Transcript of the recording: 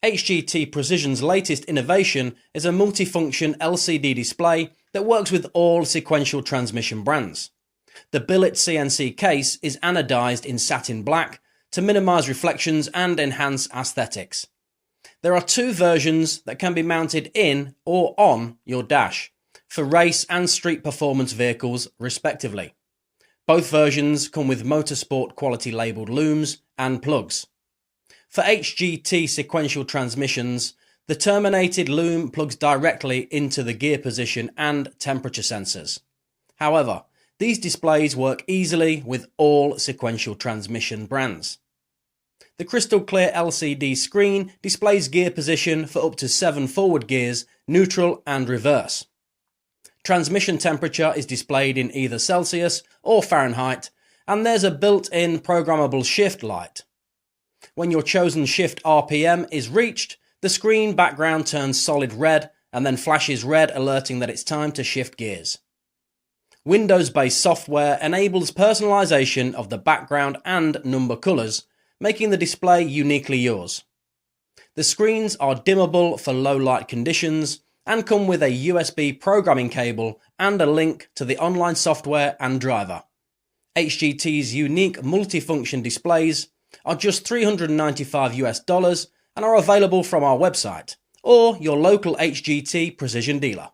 HGT Precision's latest innovation is a multifunction LCD display that works with all sequential transmission brands. The Billet CNC case is anodized in satin black to minimize reflections and enhance aesthetics. There are two versions that can be mounted in or on your dash, for race and street performance vehicles respectively. Both versions come with motorsport quality labelled looms and plugs. For HGT sequential transmissions, the terminated loom plugs directly into the gear position and temperature sensors. However, these displays work easily with all sequential transmission brands. The crystal clear LCD screen displays gear position for up to 7 forward gears, neutral and reverse. Transmission temperature is displayed in either Celsius or Fahrenheit, and there's a built-in programmable shift light. When your chosen shift RPM is reached, the screen background turns solid red and then flashes red, alerting that it's time to shift gears. Windows-based software enables personalization of the background and number colors, making the display uniquely yours. The screens are dimmable for low light conditions and come with a USB programming cable and a link to the online software and driver. HGT's unique multifunction displays are just $395 and are available from our website or your local HGT Precision dealer.